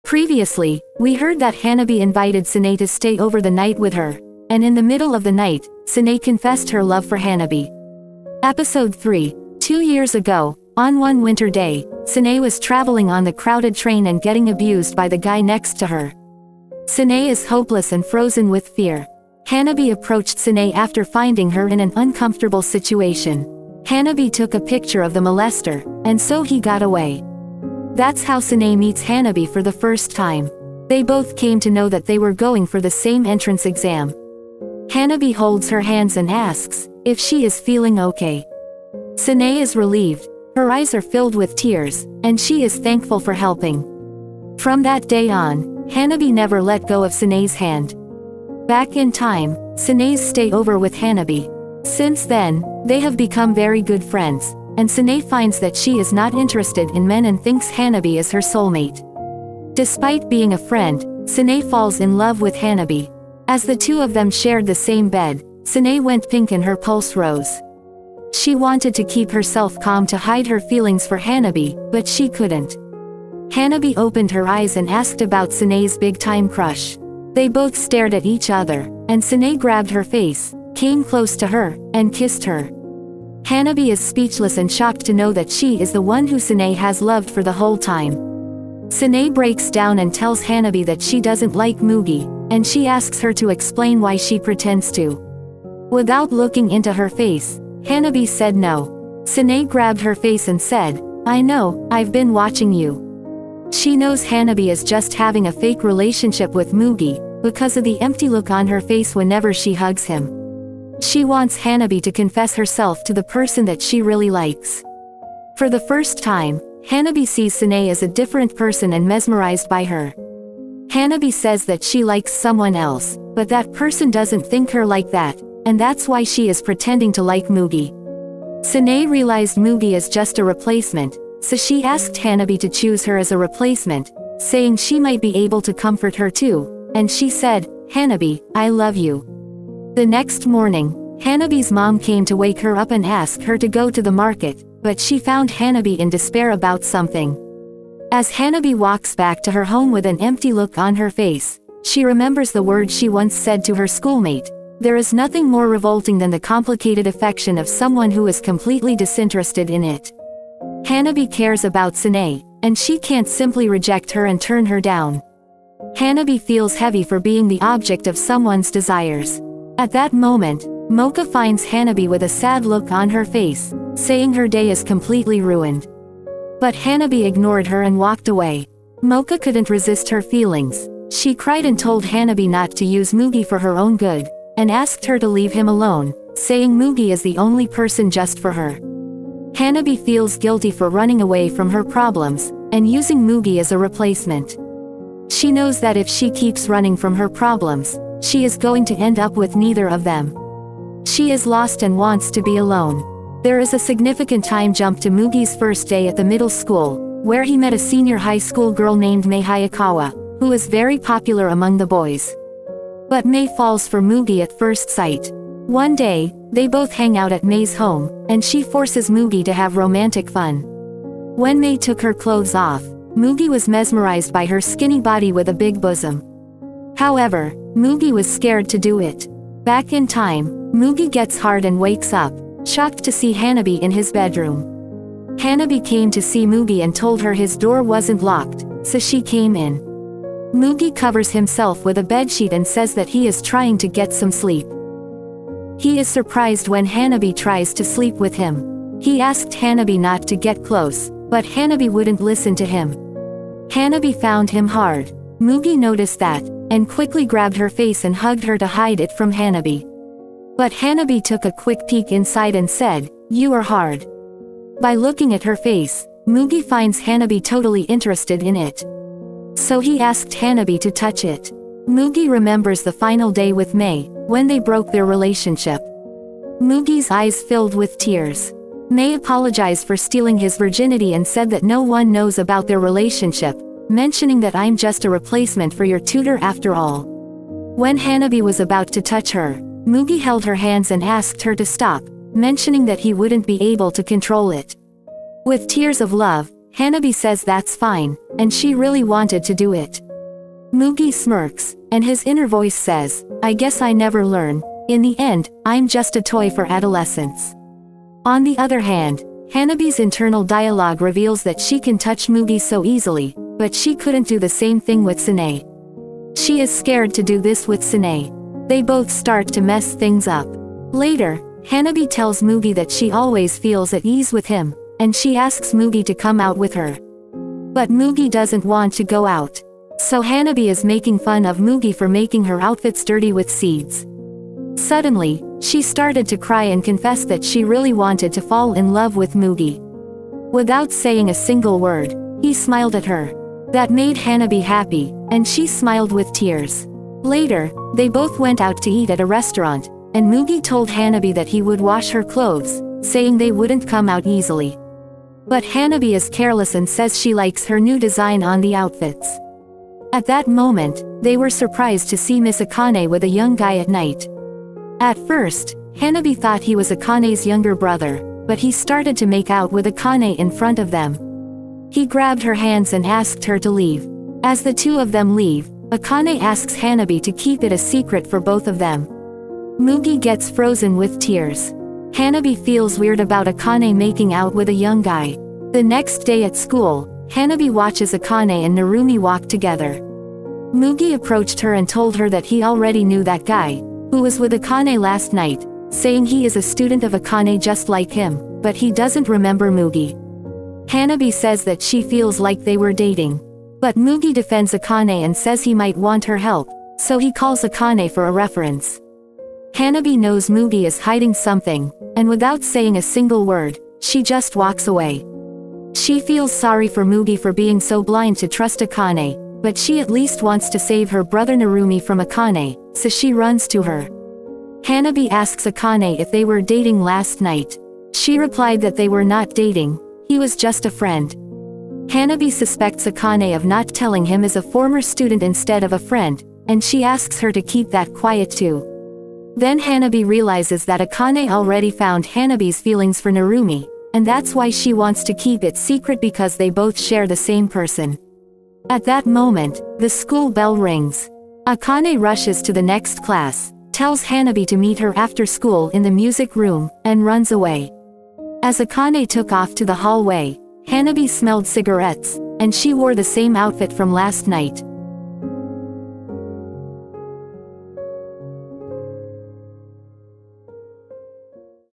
Previously, we heard that Hanabi invited Sanae to stay over the night with her, and in the middle of the night, Sanae confessed her love for Hanabi. Episode 3. 2 years ago, on one winter day, Sanae was traveling on the crowded train and getting abused by the guy next to her. Sanae is hopeless and frozen with fear. Hanabi approached Sanae after finding her in an uncomfortable situation. Hanabi took a picture of the molester, and so he got away. That's how Sanae meets Hanabi for the first time. They both came to know that they were going for the same entrance exam. Hanabi holds her hands and asks if she is feeling okay. Sanae is relieved, her eyes are filled with tears, and she is thankful for helping. From that day on, Hanabi never let go of Sanae's hand. Back in time, Sanae stay over with Hanabi. Since then, they have become very good friends, and Sanae finds that she is not interested in men and thinks Hanabi is her soulmate. Despite being a friend, Sanae falls in love with Hanabi. As the two of them shared the same bed, Sanae went pink and her pulse rose. She wanted to keep herself calm to hide her feelings for Hanabi, but she couldn't. Hanabi opened her eyes and asked about Sanae's big-time crush. They both stared at each other, and Sanae grabbed her face, came close to her, and kissed her. Hanabi is speechless and shocked to know that she is the one who Sanae has loved for the whole time. Sanae breaks down and tells Hanabi that she doesn't like Mugi, and she asks her to explain why she pretends to. Without looking into her face, Hanabi said no. Sanae grabbed her face and said, "I know, I've been watching you." She knows Hanabi is just having a fake relationship with Mugi, because of the empty look on her face whenever she hugs him. She wants Hanabi to confess herself to the person that she really likes. For the first time, Hanabi sees Sanae as a different person and mesmerized by her. Hanabi says that she likes someone else, but that person doesn't think her like that, and that's why she is pretending to like Mugi. Sanae realized Mugi is just a replacement, so she asked Hanabi to choose her as a replacement, saying she might be able to comfort her too, and she said, "Hanabi, I love you." The next morning, Hanabi's mom came to wake her up and ask her to go to the market, but she found Hanabi in despair about something. As Hanabi walks back to her home with an empty look on her face, she remembers the words she once said to her schoolmate: "There is nothing more revolting than the complicated affection of someone who is completely disinterested in it." Hanabi cares about Sanae, and she can't simply reject her and turn her down. Hanabi feels heavy for being the object of someone's desires. At that moment, Mocha finds Hanabi with a sad look on her face, saying her day is completely ruined. But Hanabi ignored her and walked away. Mocha couldn't resist her feelings. She cried and told Hanabi not to use Mugi for her own good, and asked her to leave him alone, saying Mugi is the only person just for her. Hanabi feels guilty for running away from her problems, and using Mugi as a replacement. She knows that if she keeps running from her problems, she is going to end up with neither of them. She is lost and wants to be alone. There is a significant time jump to Mugi's first day at the middle school, where he met a senior high school girl named Mei Hayakawa, who is very popular among the boys. But Mei falls for Mugi at first sight. One day, they both hang out at Mei's home, and she forces Mugi to have romantic fun. When Mei took her clothes off, Mugi was mesmerized by her skinny body with a big bosom. However, Mugi was scared to do it. Back in time, Mugi gets hard and wakes up, shocked to see Hanabi in his bedroom. Hanabi came to see Mugi and told her his door wasn't locked, so she came in. Mugi covers himself with a bedsheet and says that he is trying to get some sleep. He is surprised when Hanabi tries to sleep with him. He asked Hanabi not to get close, but Hanabi wouldn't listen to him. Hanabi found him hard. Mugi noticed that, and quickly grabbed her face and hugged her to hide it from Hanabi. But Hanabi took a quick peek inside and said, "You are hard." By looking at her face, Mugi finds Hanabi totally interested in it. So he asked Hanabi to touch it. Mugi remembers the final day with Mei, when they broke their relationship. Mugi's eyes filled with tears. Mei apologized for stealing his virginity and said that no one knows about their relationship, mentioning that I'm just a replacement for your tutor after all. When Hanabi was about to touch her, Mugi held her hands and asked her to stop, mentioning that he wouldn't be able to control it. With tears of love, Hanabi says that's fine, and she really wanted to do it. Mugi smirks, and his inner voice says, I guess I never learn. In the end, I'm just a toy for adolescents. On the other hand, Hanabi's internal dialogue reveals that she can touch Mugi so easily, but she couldn't do the same thing with Sune. She is scared to do this with Sune. They both start to mess things up. Later, Hanabi tells Mugi that she always feels at ease with him, and she asks Mugi to come out with her. But Mugi doesn't want to go out. So Hanabi is making fun of Mugi for making her outfits dirty with seeds. Suddenly, she started to cry and confessed that she really wanted to fall in love with Mugi. Without saying a single word, he smiled at her. That made Hanabi happy, and she smiled with tears. Later, they both went out to eat at a restaurant, and Mugi told Hanabi that he would wash her clothes, saying they wouldn't come out easily. But Hanabi is careless and says she likes her new design on the outfits. At that moment, they were surprised to see Miss Akane with a young guy at night. At first, Hanabi thought he was Akane's younger brother, but he started to make out with Akane in front of them. He grabbed her hands and asked her to leave. As the two of them leave, Akane asks Hanabi to keep it a secret for both of them. Mugi gets frozen with tears. Hanabi feels weird about Akane making out with a young guy. The next day at school, Hanabi watches Akane and Narumi walk together. Mugi approached her and told her that he already knew that guy, who was with Akane last night, saying he is a student of Akane just like him, but he doesn't remember Mugi. Hanabi says that she feels like they were dating. But Mugi defends Akane and says he might want her help, so he calls Akane for a reference. Hanabi knows Mugi is hiding something, and without saying a single word, she just walks away. She feels sorry for Mugi for being so blind to trust Akane, but she at least wants to save her brother Narumi from Akane, so she runs to her. Hanabi asks Akane if they were dating last night. She replied that they were not dating, he was just a friend. Hanabi suspects Akane of not telling him as a former student instead of a friend, and she asks her to keep that quiet too. Then Hanabi realizes that Akane already found Hanabi's feelings for Narumi, and that's why she wants to keep it secret because they both share the same person. At that moment, the school bell rings. Akane rushes to the next class, tells Hanabi to meet her after school in the music room, and runs away. As Akane took off to the hallway, Hanabi smelled cigarettes, and she wore the same outfit from last night.